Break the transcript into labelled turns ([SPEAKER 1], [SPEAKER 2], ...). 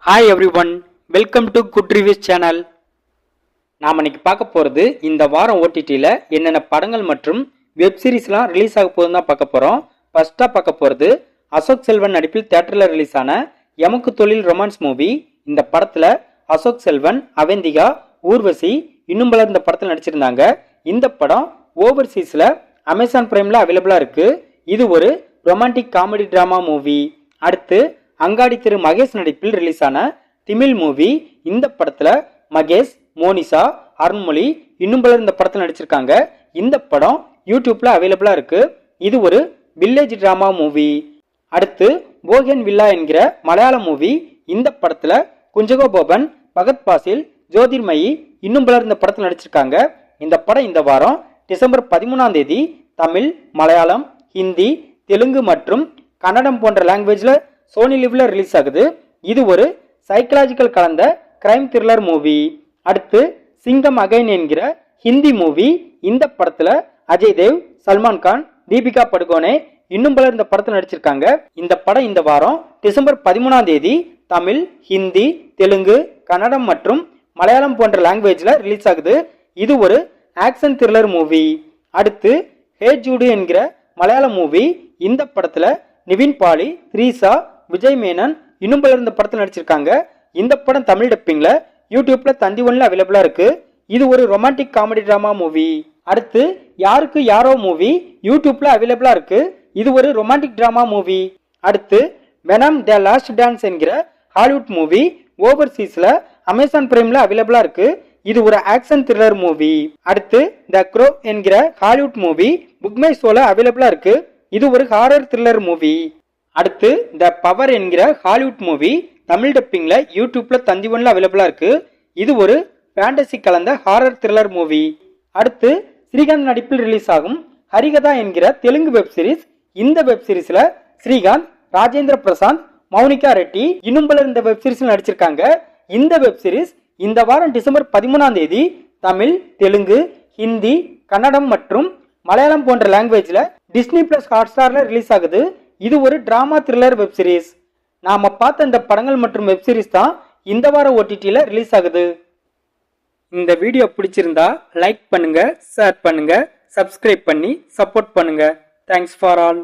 [SPEAKER 1] Hi every one, welcome to good reviews channel. நாம் இன்னைக்கு பார்க்க போகிறது இந்த வாரம் ஓடிடியில் என்னென்ன படங்கள் மற்றும் வெப் சீரிஸ்லாம் ரிலீஸ் ஆக போகுதுன்னு தான் பார்க்க போகிறோம். ஃபர்ஸ்ட்டாக பார்க்க போகிறது அசோக் செல்வன் நடிப்பில் தேட்டரில் ரிலீஸ் ஆன எமக்கு தொழில் ரொமான்ஸ் மூவி. இந்த படத்தில் அசோக் செல்வன், அவந்திகா, ஊர்வசி இன்னும் பலர் இந்த படத்தில் நடிச்சிருந்தாங்க. இந்த படம் ஓவர்சீஸில் அமேசான் பிரைமில் அவைலபிளாக இருக்குது. இது ஒரு ரொமான்டிக் காமெடி ட்ராமா மூவி. அடுத்து அங்காடி திரு மகேஷ் நடிப்பில் ரிலீஸ் ஆன திமிழ் மூவி. இந்த படத்துல மகேஷ், மோனிஷா, அருண்மொழி இன்னும் பலர் இந்த படத்தில் நடிச்சிருக்காங்க. இந்த படம் யூடியூப்ல அவைலபிளா இருக்கு. இது ஒரு வில்லேஜ் டிராமா மூவி. அடுத்து போகன் வில்லா என்கிற மலையாள மூவி. இந்த படத்துல குஞ்சகோ போபன், பகத் பாசில், ஜோதிர்மயி இன்னும் பலர் இந்த படத்தில் நடிச்சிருக்காங்க. இந்த படம் இந்த வாரம் டிசம்பர் 13ஆம் தேதி தமிழ், மலையாளம், ஹிந்தி, தெலுங்கு மற்றும் கன்னடம் போன்ற லாங்குவேஜ்ல சோனி லிவ்ல ரிலீஸ் ஆகுது. இது ஒரு சைக்கலாஜிக்கல் கலந்த கிரைம் த்ரில்லர் மூவி. அடுத்து சிங்கம் அகைன் என்கிற ஹிந்தி மூவி. இந்த படத்துல அஜய் தேவ், சல்மான் கான், தீபிகா படுகோனே இன்னும் பலர் இந்த படத்தில் நடிச்சிருக்காங்க. இந்த படம் இந்த வாரம் டிசம்பர் 13ஆம் தேதி தமிழ், ஹிந்தி, தெலுங்கு, கன்னடம் மற்றும் மலையாளம் போன்ற லாங்குவேஜ்ல ரிலீஸ் ஆகுது. இது ஒரு ஆக்ஷன் த்ரில்லர் மூவி. அடுத்து ஹே ஜூடு என்கிற மலையாள மூவி. இந்த படத்துல நிவின் பாலி, த்ரீசா, விஜய் மேனன் இன்னும் பலர் இந்த படத்தில் நடிச்சிருக்காங்க. இந்த படம் தமிழ் டப்பிங்ல யூடியூப்ல தந்தி ஒன்ல அவைலபிளா இருக்கு. இது ஒரு ரொமான்டிக் காமெடி டிராமா மூவி. அடுத்து யாருக்கு யாரோ மூவி யூடியூப்ல அவைலபிளா இருக்கு. இது ஒரு ரொமான்டிக் டிராமா மூவி. அடுத்து வெனம் த லாஸ்ட் டான்ஸ் என்கிற ஹாலிவுட் மூவி. ஓவர்சீஸ்ல அமேசான் பிரைம்ல அவைலபிளா இருக்கு. இது ஒரு ஆக்ஷன் த்ரில்லர் மூவி. அடுத்து த க்ரோ என்கிற ஹாலிவுட் மூவி புக்மை ஷோல அவைலபிளா இருக்கு. இது ஒரு ஹாரர் த்ரில்லர் மூவி. அடுத்து த பவர் என்கிற ஹாலிவுட் மூவி தமிழ் டப்பிங்ல யூடியூப்ல தந்தி ஒன்ல அவைலபிளா இருக்கு. இது ஒரு ஃபேண்டசி கலந்த ஹாரர் த்ரில்லர் மூவி. அடுத்து ஸ்ரீகாந்த் நடிப்பில் ரிலீஸ் ஆகும் ஹரிகதா என்கிற தெலுங்கு வெப் சீரிஸ். இந்த வெப் சீரிஸ்ல ஸ்ரீகாந்த், ராஜேந்திர பிரசாந்த், மௌனிகா ரெட்டி இன்னும் பலர் இந்த வெப் சீரிஸ்ல நடிச்சிருக்காங்க. இந்த வெப் சீரிஸ் இந்த வாரம் டிசம்பர் 13ஆம் தேதி தமிழ், தெலுங்கு, ஹிந்தி, கன்னடம் மற்றும் மலையாளம் போன்ற லாங்குவேஜ்ல டிஸ்னி பிளஸ் ஹாட்ஸ்டார்ல ரிலீஸ் ஆகுது. இது ஒரு டிராமா த்ரில்லர் வெப் சீரிஸ். நாம பார்த்த இந்த படங்கள் மற்றும் வெப் சீரிஸ் தான் இந்த வார ஓடிடில ரிலீஸ் ஆகுது. இந்த வீடியோ பிடிச்சிருந்தா லைக் பண்ணுங்க, ஷேர் பண்ணுங்க, சப்ஸ்கிரைப் பண்ணி சப்போர்ட் பண்ணுங்க. Thanks for all.